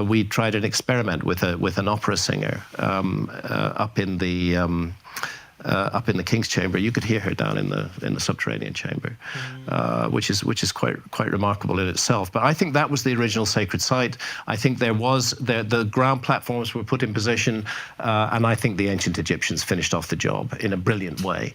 we tried an experiment with an opera singer up in the King's Chamber. You could hear her down in the subterranean chamber, which is quite remarkable in itself. But I think that was the original sacred site. I think the ground platforms were put in position, and I think the ancient Egyptians finished off the job in a brilliant way.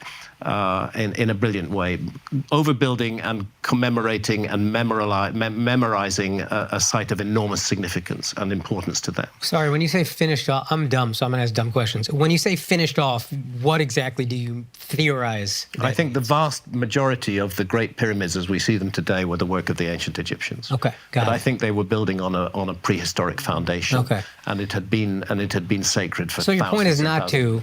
Overbuilding and commemorating and memorizing a site of enormous significance and importance to them. Sorry, when you say finished off, I'm dumb, so I'm going to ask dumb questions. When you say finished off, what exactly do you theorize? I think the vast majority of the great pyramids as we see them today were the work of the ancient Egyptians. Okay, got it. But I think they were building on a prehistoric foundation. Okay. And it had been sacred for thousands. So your point is not to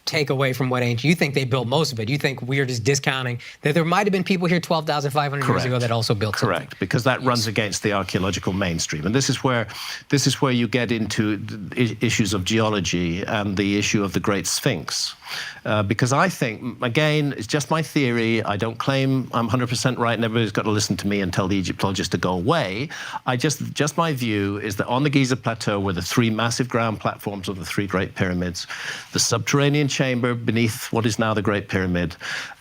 take away from what ancient, you think they built most of it. You think we're just discounting that there might have been people here 12,500 years ago that also built something. Correct, because that runs against the archaeological mainstream. And this is where you get into issues of geology and the issue of the Great Sphinx. Because I think, again, it's just my theory. I don't claim I'm 100% right, and everybody's got to listen to me and tell the Egyptologists to go away. Just my view is that on the Giza Plateau were the three massive ground platforms of the three Great Pyramids, the subterranean chamber beneath what is now the Great Pyramid,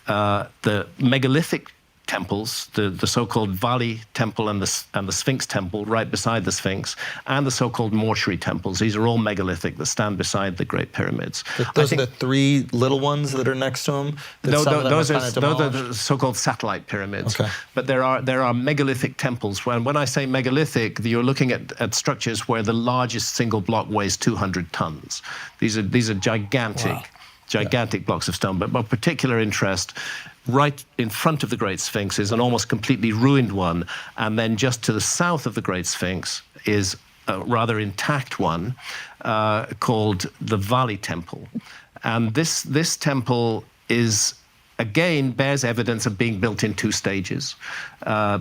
the megalithic temples, the so-called Valley Temple and the Sphinx Temple right beside the Sphinx, and the so-called mortuary temples. These are all megalithic that stand beside the Great Pyramids. Those are the three little ones that are next to them? No, those are the so-called satellite pyramids. Okay. But there are megalithic temples. When I say megalithic, you're looking at structures where the largest single block weighs 200 tons. These are gigantic. Wow. Gigantic blocks of stone, but of particular interest, right in front of the Great Sphinx is an almost completely ruined one, and then just to the south of the Great Sphinx is a rather intact one called the Valley Temple. And this temple again bears evidence of being built in two stages,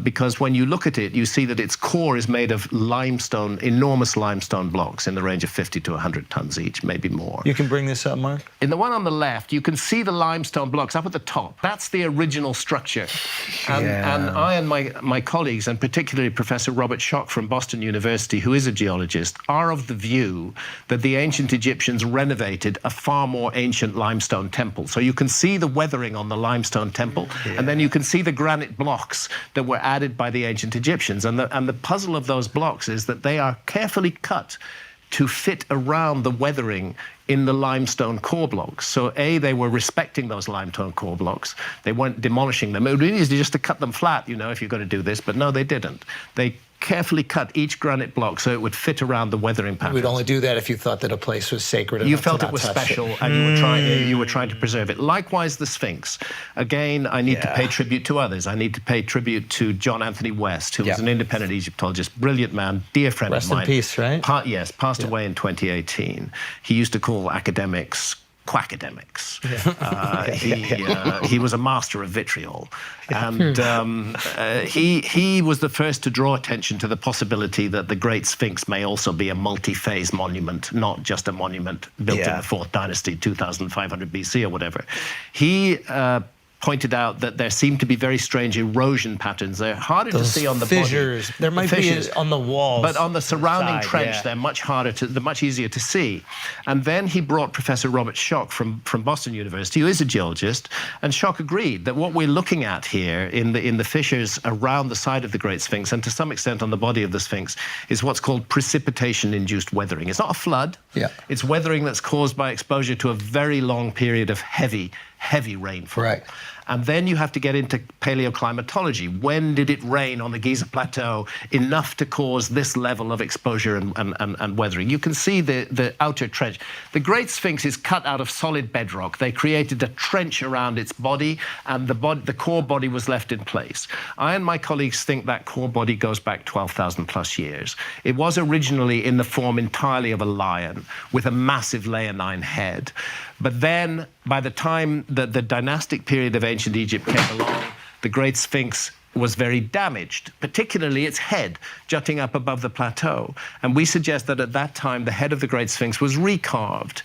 because when you look at it, you see that its core is made of limestone, enormous limestone blocks in the range of 50 to 100 tons each, maybe more. You can bring this up, Mark? In the one on the left, you can see the limestone blocks up at the top. That's the original structure. And I and my colleagues, and particularly Professor Robert Schoch from Boston University, who is a geologist, are of the view that the ancient Egyptians renovated a far more ancient limestone temple. So you can see the weathering on the limestone temple, and then you can see the granite blocks that were added by the ancient Egyptians. And the puzzle of those blocks is that they are carefully cut to fit around the weathering in the limestone core blocks. So they were respecting those limestone core blocks. They weren't demolishing them. It would be easy just to cut them flat, if you're going to do this, but no, they didn't. They carefully cut each granite block so it would fit around the weathering patterns. We'd only do that if you thought that a place was sacred enough. You felt it was special, and you were trying to preserve it. Likewise, the Sphinx. Again, I need to pay tribute to others. I need to pay tribute to John Anthony West, who was an independent Egyptologist, brilliant man, dear friend of mine. Rest in peace, right? Yes, passed away in 2018. He used to call academics quackademics. He was a master of vitriol, and he was the first to draw attention to the possibility that the Great Sphinx may also be a multi-phase monument, not just a monument built in the 4th dynasty, 2500 BC or whatever. He pointed out that there seemed to be very strange erosion patterns. They're harder to see on the fissures. body. There might be on the walls. But on the surrounding trench, they're much easier to see. And then he brought Professor Robert Schoch from Boston University, who is a geologist, and Schoch agreed that what we're looking at here in the fissures around the side of the Great Sphinx, and to some extent on the body of the Sphinx, is what's called precipitation-induced weathering. It's not a flood. It's weathering that's caused by exposure to a very long period of heavy rainfall. Right. And then you have to get into paleoclimatology. When did it rain on the Giza Plateau enough to cause this level of exposure and weathering? You can see the outer trench. The Great Sphinx is cut out of solid bedrock. They created a trench around its body, and the core body was left in place. I and my colleagues think that core body goes back 12,000 plus years. It was originally in the form entirely of a lion with a massive leonine head. But then, by the time that the dynastic period of ancient Egypt came along, the Great Sphinx was very damaged, particularly its head jutting up above the plateau. And we suggest that at that time, the head of the Great Sphinx was recarved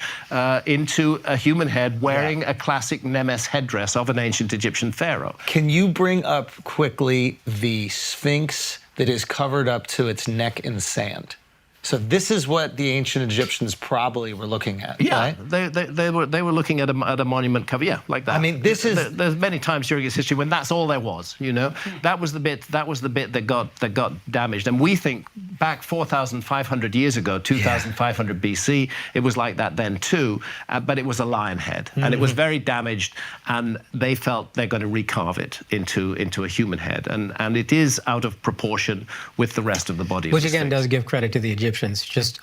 into a human head wearing a classic Nemes headdress of an ancient Egyptian pharaoh. Can you bring up quickly the Sphinx that is covered up to its neck in sand? So this is what the ancient Egyptians probably were looking at. Yeah, right? they were looking at a monument cover, yeah, like that. I mean, this is there's many times during its history when that's all there was. You know, that was the bit that got damaged. And we think back 4,500 years ago, 2,500 BC, it was like that then too. But it was a lion head, and it was very damaged. And they felt they're going to recarve it into a human head, and it is out of proportion with the rest of the body. Which again does give credit to the Egyptians.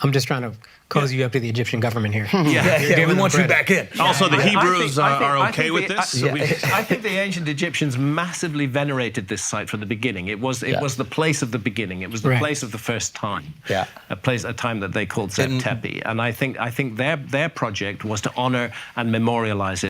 I'm just trying to cozy you up to the Egyptian government here. We want you back in. Also, the Hebrews are okay with this. I think the ancient Egyptians massively venerated this site from the beginning. It was the place of the beginning. It was the place of the first time. Yeah. A time that they called Zeb Tepi. And I think their project was to honor and memorialize it.